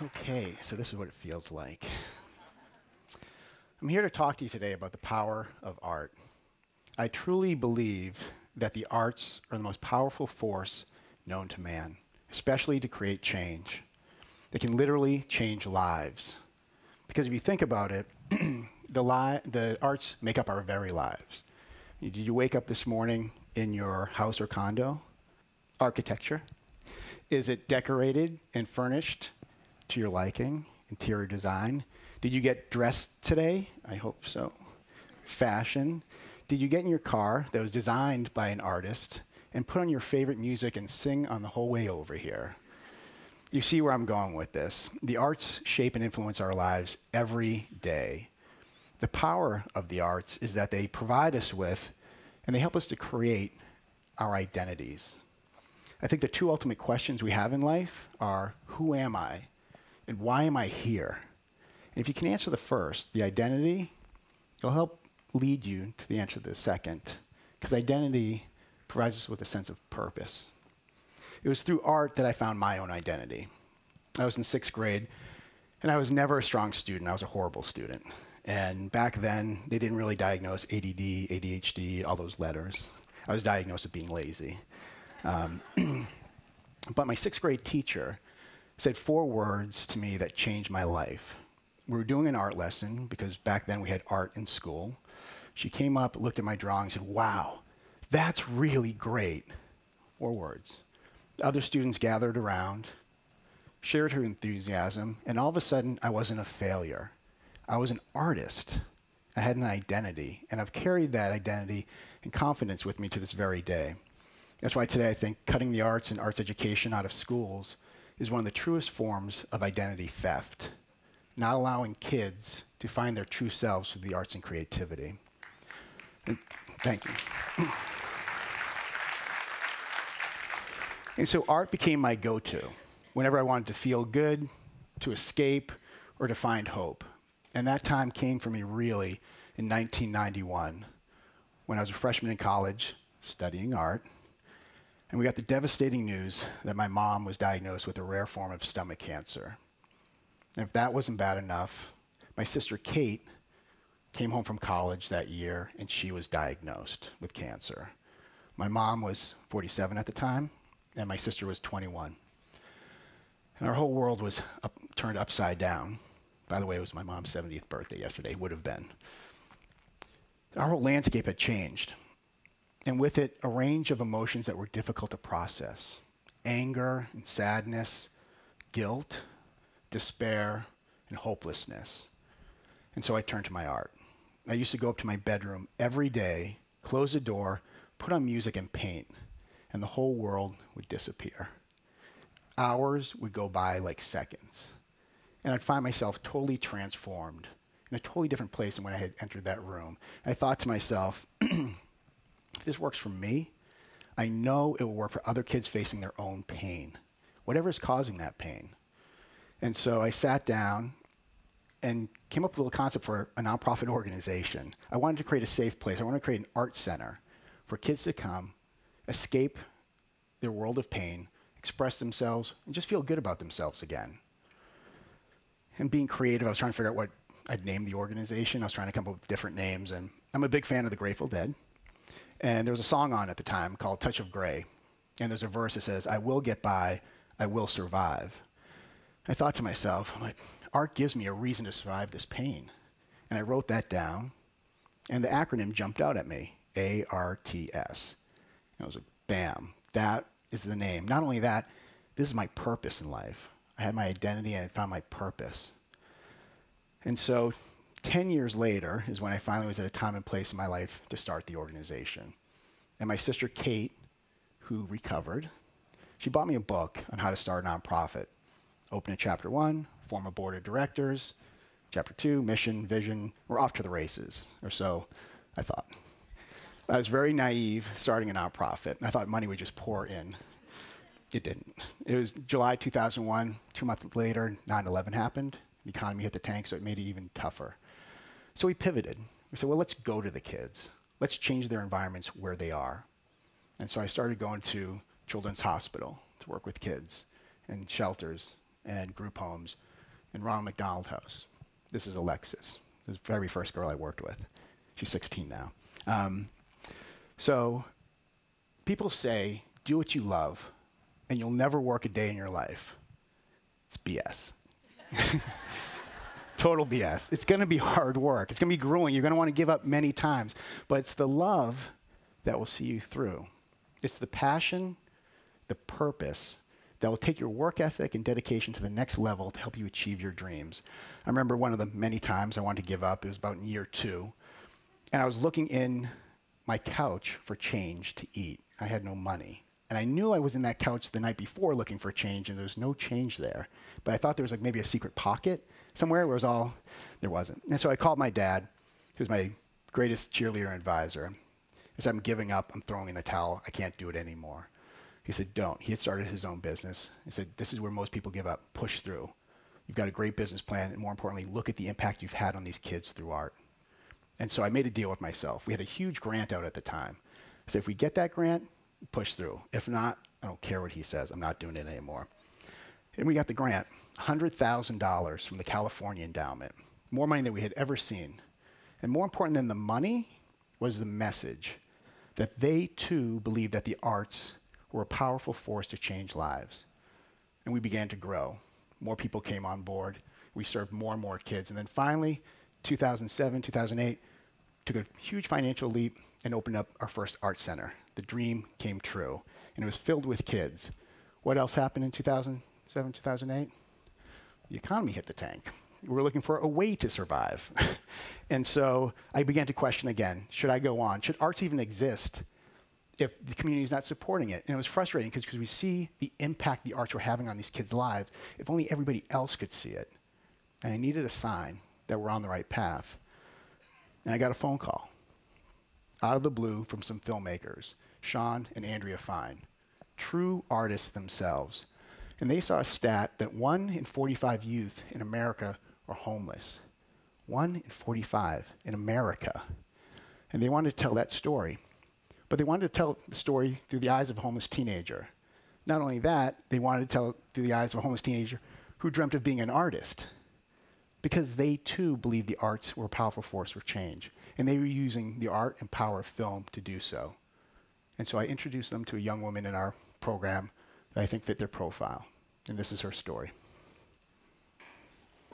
Okay, so this is what it feels like. I'm here to talk to you today about the power of art. I truly believe that the arts are the most powerful force known to man, especially to create change. They can literally change lives. Because if you think about it, the arts make up our very lives. Did you wake up this morning in your house or condo? Architecture. Is it decorated and furnished to your liking? Interior design. Did you get dressed today? I hope so. Fashion. Did you get in your car that was designed by an artist and put on your favorite music and sing on the whole way over here? You see where I'm going with this. The arts shape and influence our lives every day. The power of the arts is that they provide us with, and they help us to create our identities. I think the two ultimate questions we have in life are, who am I? And why am I here? And if you can answer the first, the identity, it'll help lead you to the answer to the second, because identity provides us with a sense of purpose. It was through art that I found my own identity. I was in 6th grade, and I was never a strong student. I was a horrible student. And back then, they didn't really diagnose ADD, ADHD, all those letters. I was diagnosed with being lazy. But my 6th grade teacher said 4 words to me that changed my life. We were doing an art lesson, because back then we had art in school. She came up, looked at my drawing, and said, "Wow, that's really great." 4 words. Other students gathered around, shared her enthusiasm, and all of a sudden, I wasn't a failure. I was an artist. I had an identity, and I've carried that identity and confidence with me to this very day. That's why today I think cutting the arts and arts education out of schools is one of the truest forms of identity theft, not allowing kids to find their true selves through the arts and creativity. And thank you. And so art became my go-to whenever I wanted to feel good, to escape, or to find hope. And that time came for me really in 1991, when I was a freshman in college studying art. And we got the devastating news that my mom was diagnosed with a rare form of stomach cancer. And if that wasn't bad enough, my sister Kate came home from college that year, and she was diagnosed with cancer. My mom was 47 at the time, and my sister was 21. And our whole world was turned upside down. By the way, it was my mom's 70th birthday yesterday, would have been. Our whole landscape had changed. And with it, a range of emotions that were difficult to process. Anger and sadness, guilt, despair, and hopelessness. And so I turned to my art. I used to go up to my bedroom every day, close the door, put on music and paint, and the whole world would disappear. Hours would go by like seconds. And I'd find myself totally transformed in a totally different place than when I had entered that room. I thought to myself, if this works for me, I know it will work for other kids facing their own pain, whatever is causing that pain. And so I sat down and came up with a little concept for a nonprofit organization. I wanted to create a safe place. I wanted to create an art center for kids to come, escape their world of pain, express themselves, and just feel good about themselves again. And being creative, I was trying to figure out what I'd name the organization. I was trying to come up with different names, and I'm a big fan of the Grateful Dead. And there was a song on at the time called Touch of Grey. And there's a verse that says, "I will get by, I will survive." I thought to myself, I'm like, art gives me a reason to survive this pain. And I wrote that down, and the acronym jumped out at me, ARTS. And I was like, bam, that is the name. Not only that, this is my purpose in life. I had my identity, and I found my purpose. And so 10 years later is when I finally was at a time and place in my life to start the organization. And my sister Kate, who recovered, she bought me a book on how to start a nonprofit. Open at Chapter 1, form a board of directors. Chapter 2, mission, vision. We're off to the races, or so I thought. I was very naive starting a nonprofit. I thought money would just pour in. It didn't. It was July 2001. 2 months later, 9/11 happened. The economy hit the tank, so it made it even tougher. So we pivoted. We said, well, let's go to the kids. Let's change their environments where they are. And so I started going to Children's Hospital to work with kids and shelters and group homes in Ronald McDonald House. This is Alexis, the very first girl I worked with. She's 16 now. So people say, do what you love, and you'll never work a day in your life. It's BS. Total BS. It's going to be hard work. It's going to be grueling. You're going to want to give up many times. But it's the love that will see you through. It's the passion, the purpose that will take your work ethic and dedication to the next level to help you achieve your dreams. I remember one of the many times I wanted to give up. It was about in year 2. And I was looking in my couch for change to eat. I had no money. And I knew I was in that couch the night before looking for change, and there was no change there. But I thought there was like maybe a secret pocket somewhere where it was all, there wasn't. And so I called my dad, who's my greatest cheerleader and advisor. I said, I'm giving up, I'm throwing in the towel, I can't do it anymore. He said, don't. He had started his own business. He said, this is where most people give up, push through. You've got a great business plan, and more importantly, look at the impact you've had on these kids through art. And so I made a deal with myself. We had a huge grant out at the time. I said, if we get that grant, push through. If not, I don't care what he says, I'm not doing it anymore. And we got the grant, $100,000 from the California Endowment, more money than we had ever seen. And more important than the money was the message that they too believed that the arts were a powerful force to change lives. And we began to grow. More people came on board. We served more and more kids. And then finally, 2007, 2008, took a huge financial leap and opened up our first art center. The dream came true. And it was filled with kids. What else happened in 2007, 2008? The economy hit the tank. We were looking for a way to survive. And so I began to question again, should I go on? Should arts even exist if the community is not supporting it? And it was frustrating because we see the impact the arts were having on these kids' lives. If only everybody else could see it. And I needed a sign that we're on the right path. And I got a phone call out of the blue from some filmmakers, Sean and Andrea Fine, true artists themselves. And they saw a stat that 1 in 45 youth in America are homeless. 1 in 45 in America. And they wanted to tell that story. But they wanted to tell the story through the eyes of a homeless teenager. Not only that, they wanted to tell it through the eyes of a homeless teenager who dreamt of being an artist. Because they too believed the arts were a powerful force for change. And they were using the art and power of film to do so. And so I introduced them to a young woman in our program that I think fit their profile. And this is her story.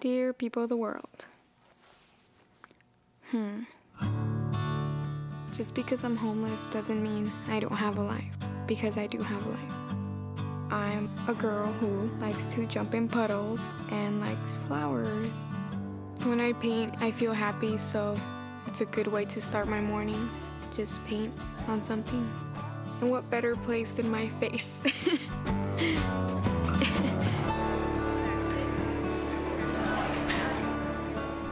Dear people of the world. Just because I'm homeless doesn't mean I don't have a life, because I do have a life. I'm a girl who likes to jump in puddles and likes flowers. When I paint, I feel happy, so it's a good way to start my mornings. Just paint on something. And what better place than my face?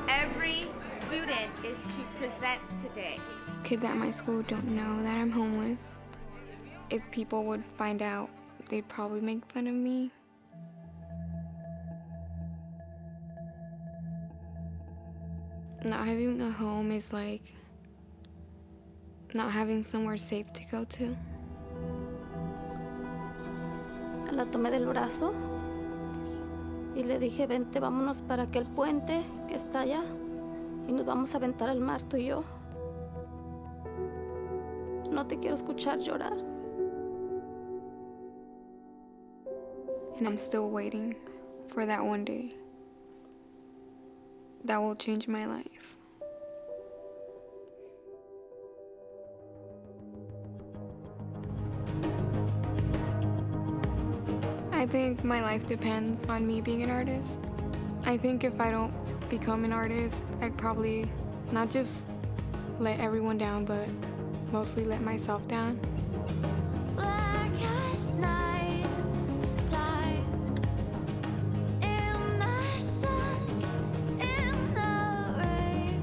Every student is to present today. Kids at my school don't know that I'm homeless. If people would find out, they'd probably make fun of me. Not having a home is like not having somewhere safe to go to. La tomé del brazo y le dije, vente, vámonos para aquel puente que está allá y nos vamos a aventar al mar, tú y yo. No te quiero escuchar llorar. And I'm still waiting for that one day that will change my life. I think my life depends on me being an artist. I think if I don't become an artist, I'd probably not just let everyone down, but mostly let myself down. Black as night, time in the sun, in the rain,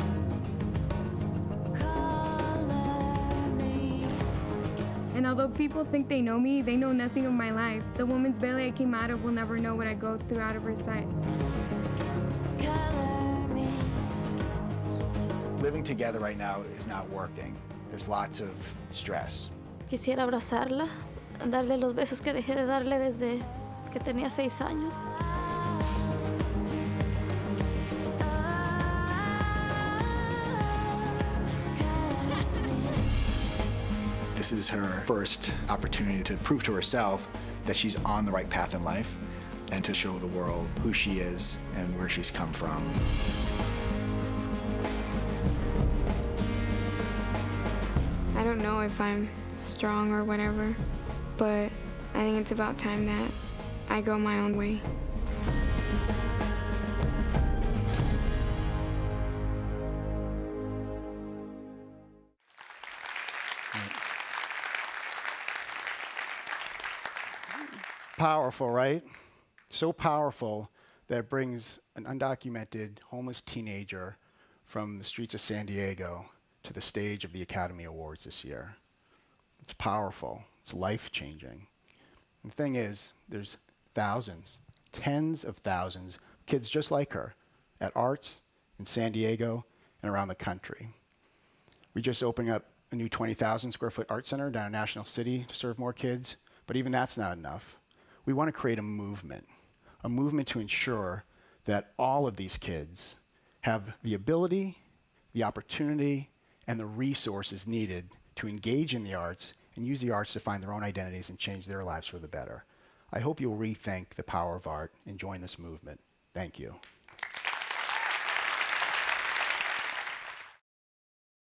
color me. And although people think they know me, they know nothing of my life. The woman's belly I came out of will never know what I go through out of her sight. Color me. Living together right now is not working. There's lots of stress. Quisiera abrazarla, darle los besos que dejé de darle desde que tenía 6 años. This is her first opportunity to prove to herself that she's on the right path in life and to show the world who she is and where she's come from. I don't know if I'm strong or whatever, but I think it's about time that I go my own way. Powerful, right? So powerful that it brings an undocumented homeless teenager from the streets of San Diego to the stage of the Academy Awards this year. It's powerful. It's life-changing. The thing is, there's thousands, tens of thousands of kids just like her at arts in San Diego and around the country. We just opened up a new 20,000 square foot art center down in National City to serve more kids, but even that's not enough. We want to create a movement to ensure that all of these kids have the ability, the opportunity, and the resources needed to engage in the arts and use the arts to find their own identities and change their lives for the better. I hope you'll rethink the power of art and join this movement. Thank you.